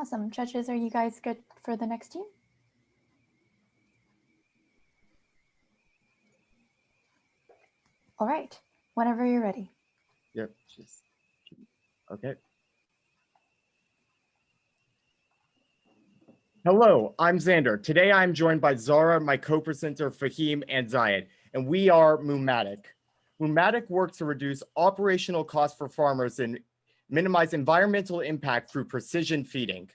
Awesome. Judges, are you guys good for the next team? All right, whenever you're ready. Yep. Okay. Hello, I'm Xander. Today I'm joined by Zara, my co-presenter Fahim, and Zayed, and we are Moomatic. Moomatic works to reduce operational costs for farmers and minimize environmental impact through precision feeding.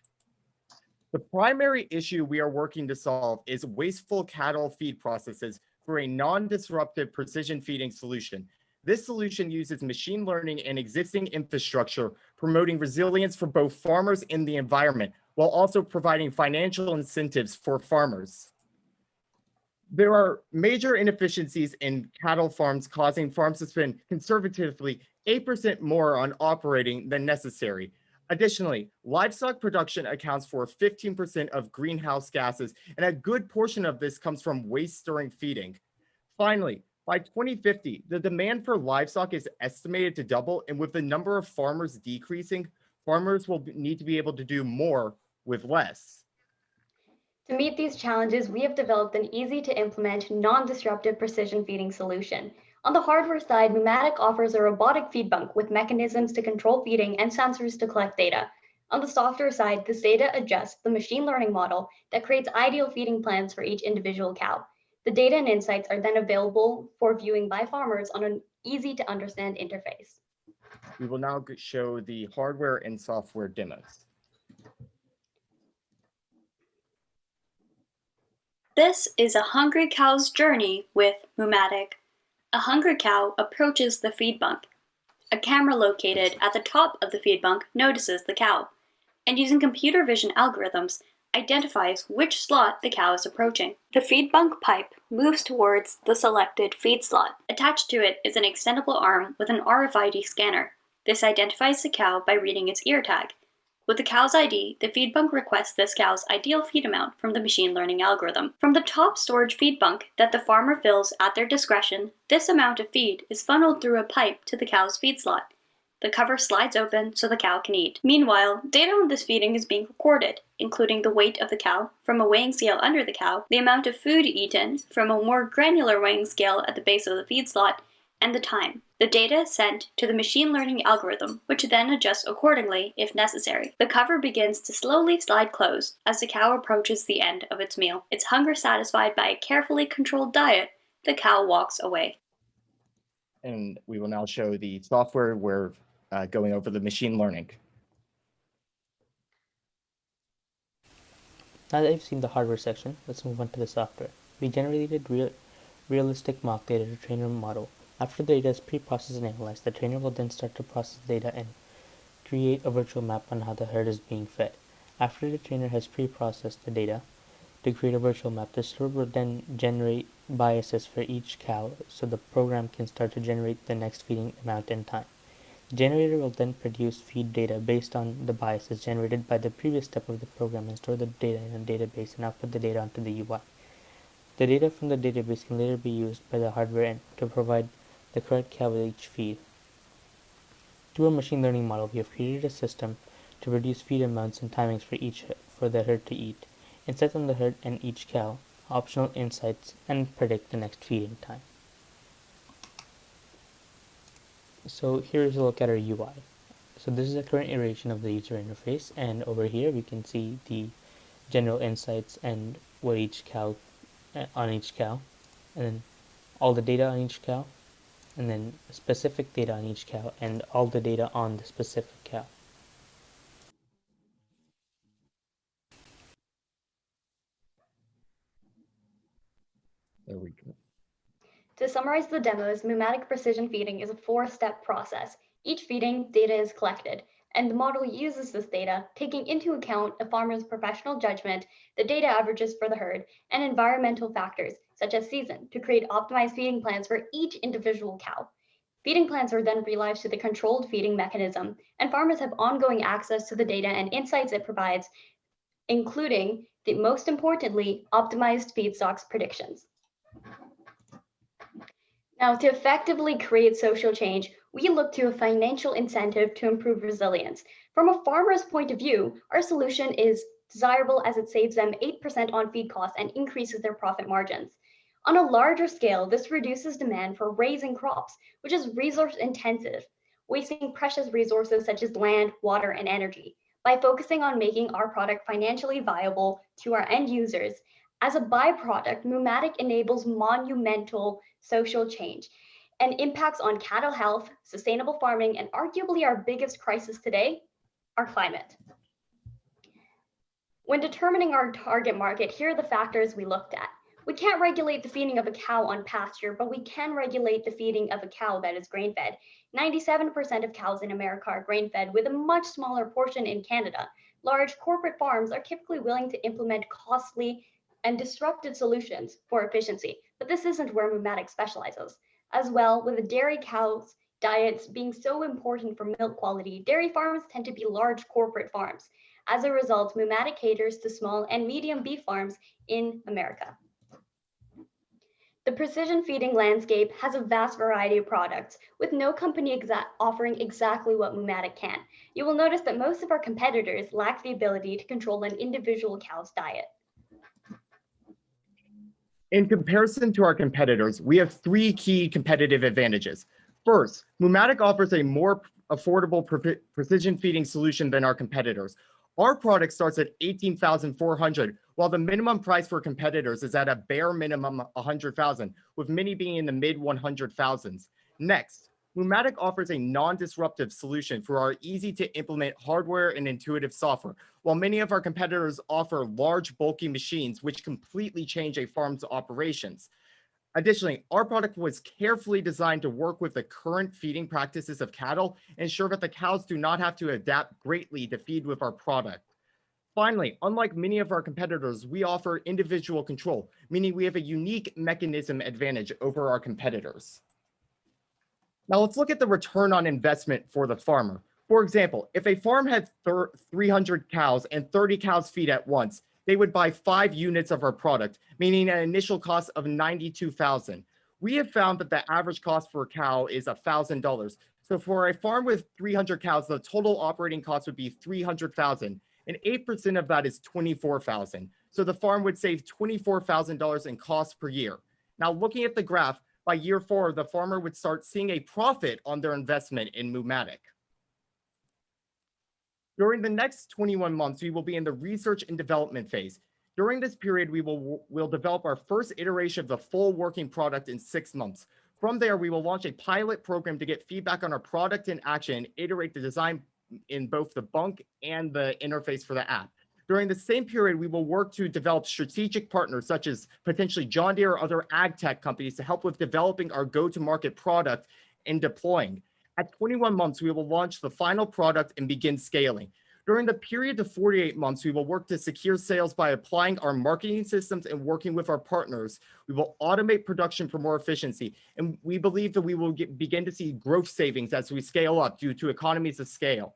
The primary issue we are working to solve is wasteful cattle feed processes for a non-disruptive precision feeding solution. This solution uses machine learning and existing infrastructure, promoting resilience for both farmers and the environment, while also providing financial incentives for farmers. There are major inefficiencies in cattle farms, causing farms to spend conservatively 8% more on operating than necessary. Additionally, livestock production accounts for 15% of greenhouse gases, and a good portion of this comes from waste during feeding. Finally, by 2050, the demand for livestock is estimated to double, and with the number of farmers decreasing, farmers will need to be able to do more with less. To meet these challenges, we have developed an easy-to-implement, non-disruptive precision feeding solution. On the hardware side, Moomatic offers a robotic feed bunk with mechanisms to control feeding and sensors to collect data. On the software side, this data adjusts the machine learning model that creates ideal feeding plans for each individual cow. The data and insights are then available for viewing by farmers on an easy-to-understand interface. We will now show the hardware and software demos. This is a hungry cow's journey with Moomatic. A hungry cow approaches the feed bunk. A camera located at the top of the feed bunk notices the cow, and using computer vision algorithms, identifies which slot the cow is approaching. The feed bunk pipe moves towards the selected feed slot. Attached to it is an extendable arm with an RFID scanner. This identifies the cow by reading its ear tag. With the cow's ID, the feed bunk requests this cow's ideal feed amount from the machine learning algorithm. From the top storage feed bunk that the farmer fills at their discretion, this amount of feed is funneled through a pipe to the cow's feed slot. The cover slides open so the cow can eat. Meanwhile, data on this feeding is being recorded, including the weight of the cow from a weighing scale under the cow, the amount of food eaten from a more granular weighing scale at the base of the feed slot, and the time. The data is sent to the machine learning algorithm, which then adjusts accordingly if necessary. The cover begins to slowly slide closed as the cow approaches the end of its meal. Its hunger satisfied by a carefully controlled diet, the cow walks away. And we will now show the software. We're going over the machine learning. Now that you've seen the hardware section, let's move on to the software. We generated realistic mock data to train our model. After the data is pre-processed and analyzed, the trainer will then start to process the data and create a virtual map on how the herd is being fed. After the trainer has pre-processed the data to create a virtual map, the server will then generate biases for each cow so the program can start to generate the next feeding amount and time. The generator will then produce feed data based on the biases generated by the previous step of the program and store the data in a database and output the data onto the UI. The data from the database can later be used by the hardware end to provide the correct cow with each feed. Through a machine learning model, we have created a system to produce feed amounts and timings for the herd to eat, insights on the herd and each cow, optional insights, and predict the next feeding time. So here is a look at our UI. So this is the current iteration of the user interface, and over here we can see the general insights and what each cow on each cow, and then all the data on each cow, and then specific data on each cow, and all the data on the specific cow. There we go. To summarize the demos, Moomatic precision feeding is a 4-step process. Each feeding data is collected, and the model uses this data, taking into account a farmer's professional judgment, the data averages for the herd, and environmental factors, such as season, to create optimized feeding plans for each individual cow. Feeding plans are then realized to the controlled feeding mechanism, and farmers have ongoing access to the data and insights it provides, including, most importantly, optimized feedstocks predictions. Now, to effectively create social change, we look to a financial incentive to improve resilience. From a farmer's point of view, our solution is desirable as it saves them 8% on feed costs and increases their profit margins. On a larger scale, this reduces demand for raising crops, which is resource intensive, wasting precious resources such as land, water, and energy. By focusing on making our product financially viable to our end users, as a byproduct, Moomatic enables monumental social change and impacts on cattle health, sustainable farming, and arguably our biggest crisis today, our climate. When determining our target market, here are the factors we looked at. We can't regulate the feeding of a cow on pasture, but we can regulate the feeding of a cow that is grain-fed. 97% of cows in America are grain-fed, with a much smaller portion in Canada. Large corporate farms are typically willing to implement costly and disruptive solutions for efficiency, but this isn't where Moomatic specializes. As well, with the dairy cows' diets being so important for milk quality, dairy farms tend to be large corporate farms. As a result, Moomatic caters to small and medium beef farms in America. The precision feeding landscape has a vast variety of products, with no company offering exactly what Moomatic can. You will notice that most of our competitors lack the ability to control an individual cow's diet. In comparison to our competitors, we have three key competitive advantages. First, Moomatic offers a more affordable precision feeding solution than our competitors. Our product starts at $18,400, while the minimum price for competitors is at a bare minimum $100,000, with many being in the mid $100,000s. Next, Moomatic offers a non-disruptive solution for our easy-to-implement hardware and intuitive software, while many of our competitors offer large, bulky machines which completely change a farm's operations. Additionally, our product was carefully designed to work with the current feeding practices of cattle and ensure that the cows do not have to adapt greatly to feed with our product. Finally, unlike many of our competitors, we offer individual control, meaning we have a unique mechanism advantage over our competitors. Now let's look at the return on investment for the farmer. For example, if a farm had 300 cows and 30 cows feed at once, they would buy 5 units of our product, meaning an initial cost of $92,000. We have found that the average cost for a cow is $1,000. So for a farm with 300 cows, the total operating cost would be $300,000, and 8% of that is $24,000. So the farm would save $24,000 in costs per year. Now looking at the graph, by year 4, the farmer would start seeing a profit on their investment in Moomatic. During the next 21 months, we will be in the research and development phase. During this period, we'll develop our first iteration of the full working product in 6 months. From there, we will launch a pilot program to get feedback on our product in action and iterate the design in both the bunk and the interface for the app. During the same period, we will work to develop strategic partners such as potentially John Deere or other ag tech companies to help with developing our go-to-market product and deploying. At 21 months, we will launch the final product and begin scaling. During the period of 48 months, we will work to secure sales by applying our marketing systems and working with our partners. We will automate production for more efficiency, and we believe that we will begin to see growth savings as we scale up due to economies of scale.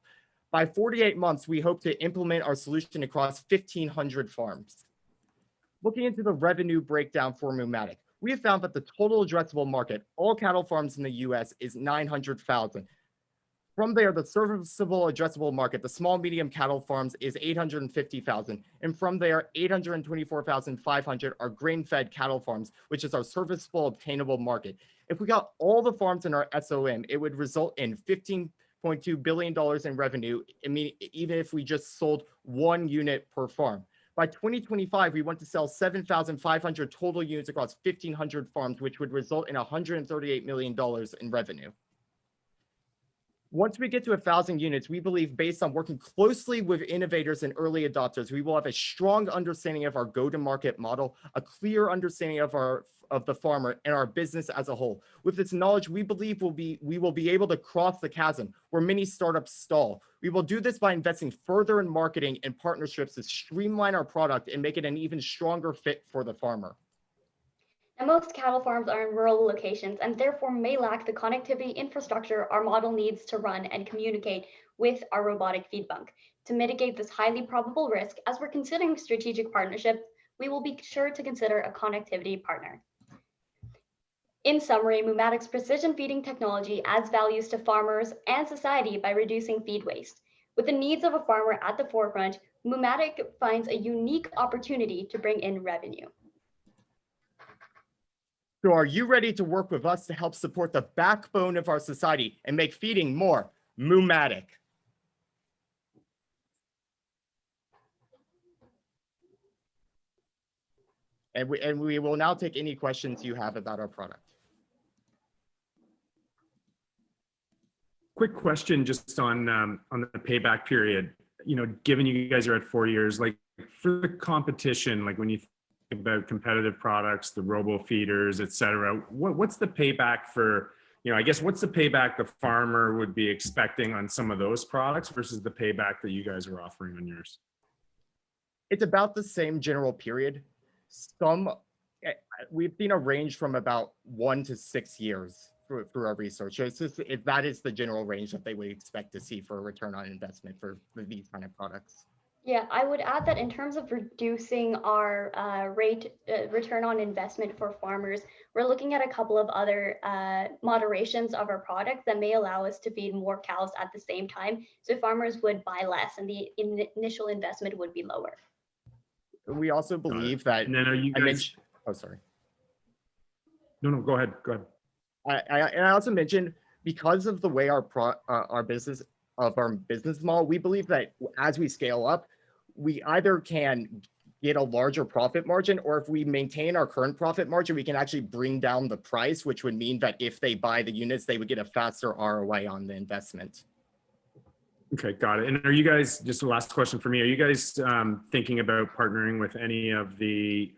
By 48 months, we hope to implement our solution across 1,500 farms. Looking into the revenue breakdown for Moomatic, we have found that the total addressable market, all cattle farms in the US, is 900,000. From there, the serviceable addressable market, the small medium cattle farms, is 850,000. And from there, 824,500 are grain-fed cattle farms, which is our serviceable obtainable market. If we got all the farms in our SOM, it would result in $15.2 billion in revenue, even if we just sold 1 unit per farm. By 2025, we want to sell 7,500 total units across 1,500 farms, which would result in $138 million in revenue. Once we get to 1,000 units, we believe based on working closely with innovators and early adopters, we will have a strong understanding of our go-to-market model, a clear understanding of the farmer and our business as a whole. With this knowledge, we believe we will be able to cross the chasm where many startups stall. We will do this by investing further in marketing and partnerships to streamline our product and make it an even stronger fit for the farmer. Now, most cattle farms are in rural locations and therefore may lack the connectivity infrastructure our model needs to run and communicate with our robotic feed bunk. To mitigate this highly probable risk, as we're considering strategic partnerships, we will be sure to consider a connectivity partner. In summary, Moomatic's precision feeding technology adds values to farmers and society by reducing feed waste. With the needs of a farmer at the forefront, Moomatic finds a unique opportunity to bring in revenue. So are you ready to work with us to help support the backbone of our society and make feeding more Moomatic? And we will now take any questions you have about our product. Quick question just on the payback period. You know, given you guys are at 4 years, like for the competition, like when you think about competitive products, the robo feeders, et cetera, what's the payback for, you know, I guess what's the payback the farmer would be expecting on some of those products versus the payback that you guys are offering on yours? It's about the same general period. We've seen a range from about 1 to 6 years through our research. So that is the general range that they would expect to see for a return on investment for these kind of products. Yeah, I would add that in terms of reducing our return on investment for farmers, we're looking at a couple of other moderations of our product that may allow us to feed more cows at the same time. So farmers would buy less and the initial investment would be lower. We also believe that. And then are you guys? Oh, sorry. No, go ahead. Go ahead. I also mentioned, because of the way our business model, we believe that as we scale up, we either can get a larger profit margin, or if we maintain our current profit margin, we can actually bring down the price, which would mean that if they buy the units, they would get a faster ROI on the investment. Okay, got it. And are you guys, just the last question for me, are you guys thinking about partnering with any of the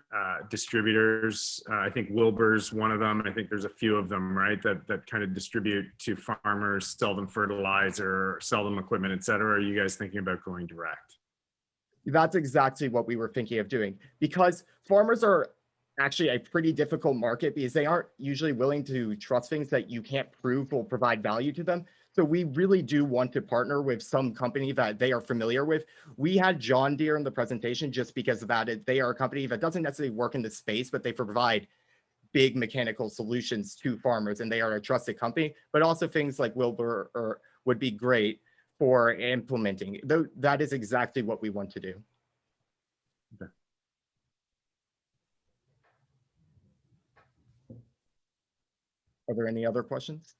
distributors? I think Wilbur's one of them. I think there's a few of them, right, that kind of distribute to farmers, sell them fertilizer, sell them equipment, et cetera. Are you guys thinking about going direct? That's exactly what we were thinking of doing, because farmers are actually a pretty difficult market because they aren't usually willing to trust things that you can't prove will provide value to them. So we really do want to partner with some company that they are familiar with. We had John Deere in the presentation just because of that. They are a company that doesn't necessarily work in the space, but they provide big mechanical solutions to farmers, and they are a trusted company. But also things like Wilbur would be great for implementing. That is exactly what we want to do. Okay. Are there any other questions?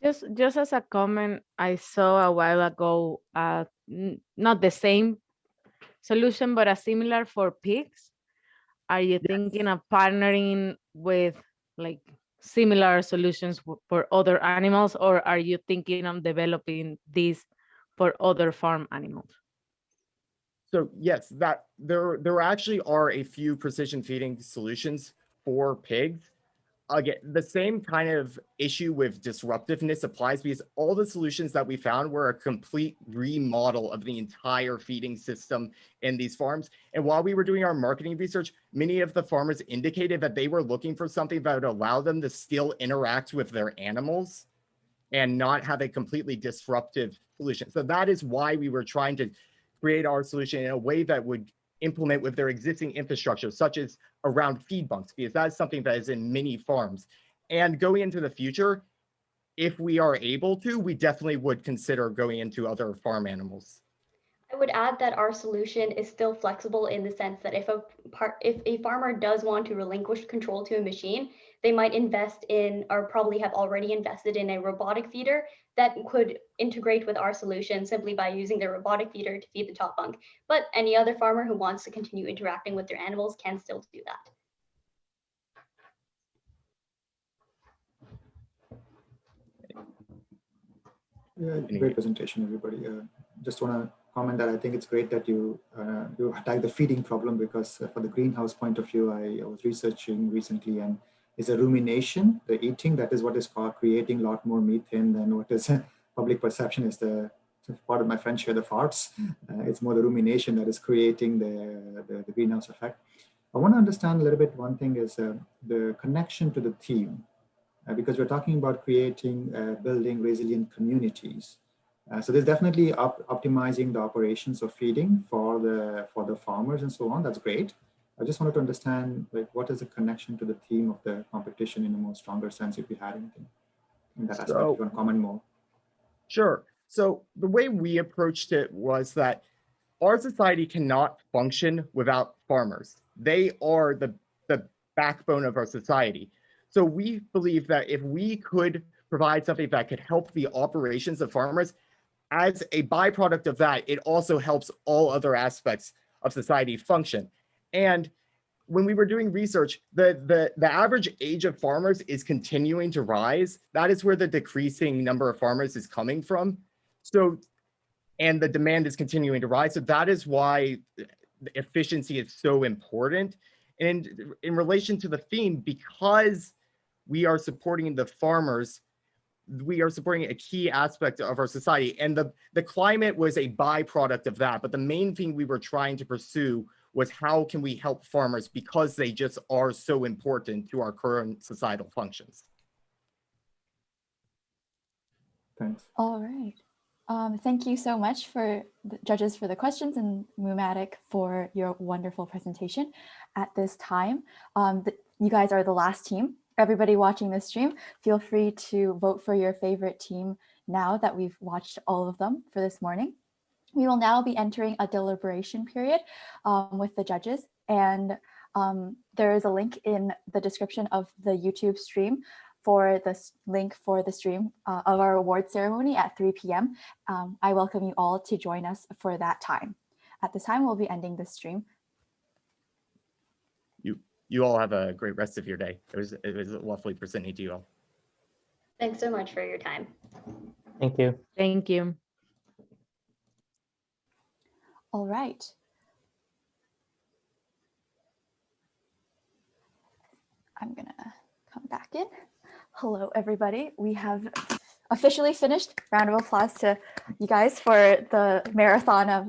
Just as a comment, I saw a while ago, not the same solution, but a similar for pigs. Are you thinking of partnering with like similar solutions for other animals, or are you thinking of developing these for other farm animals? So yes, there actually are a few precision feeding solutions for pigs. Again, the same kind of issue with disruptiveness applies, because all the solutions that we found were a complete remodel of the entire feeding system in these farms. And while we were doing our marketing research, many of the farmers indicated that they were looking for something that would allow them to still interact with their animals and not have a completely disruptive solution. So that is why we were trying to create our solution in a way that would implement with their existing infrastructure, such as around feed bunks, because that's something that is in many farms. And going into the future, if we are able to, we definitely would consider going into other farm animals. I would add that our solution is still flexible in the sense that if a farmer does want to relinquish control to a machine, they might invest in, or probably have already invested in, a robotic feeder that could integrate with our solution simply by using the robotic feeder to feed the top bunk. But any other farmer who wants to continue interacting with their animals can still do that. Yeah, great presentation, everybody. Just want to comment that I think it's great that you attack the feeding problem, because for the greenhouse point of view, I was researching recently, and it's a rumination, the eating, that is what is called creating a lot more methane than what is public perception is the, part of my French here, the farts. It's more the rumination that is creating the greenhouse effect. I want to understand a little bit, one thing is the connection to the theme, because we're talking about creating, building resilient communities. So there's definitely optimizing the operations of feeding for the farmers and so on. That's great. I just wanted to understand, like, what is the connection to the theme of the competition in a more stronger sense, if you had anything in that aspect? So- You want to comment more? Sure. So the way we approached it was that our society cannot function without farmers. They are the backbone of our society. So we believe that if we could provide something that could help the operations of farmers, as a byproduct of that, it also helps all other aspects of society function. And when we were doing research, the average age of farmers is continuing to rise. That is where the decreasing number of farmers is coming from. So, and the demand is continuing to rise. So that is why efficiency is so important. And in relation to the theme, because we are supporting the farmers, we are supporting a key aspect of our society. And the climate was a byproduct of that. But the main thing we were trying to pursue was how can we help farmers because they just are so important to our current societal functions. Thanks. All right. Thank you so much for the judges for the questions and Moomatic for your wonderful presentation. At this time, you guys are the last team. Everybody watching this stream, feel free to vote for your favorite team now that we've watched all of them for this morning. We will now be entering a deliberation period with the judges, and there is a link in the description of the YouTube stream for this link for the stream of our award ceremony at 3 p.m. I welcome you all to join us for that time. At this time, we'll be ending the stream. You all have a great rest of your day. It was lovely presenting to you all. Thanks so much for your time. Thank you. Thank you. All right. I'm gonna come back in. Hello, everybody. We have officially finished. Round of applause to you guys for the marathon of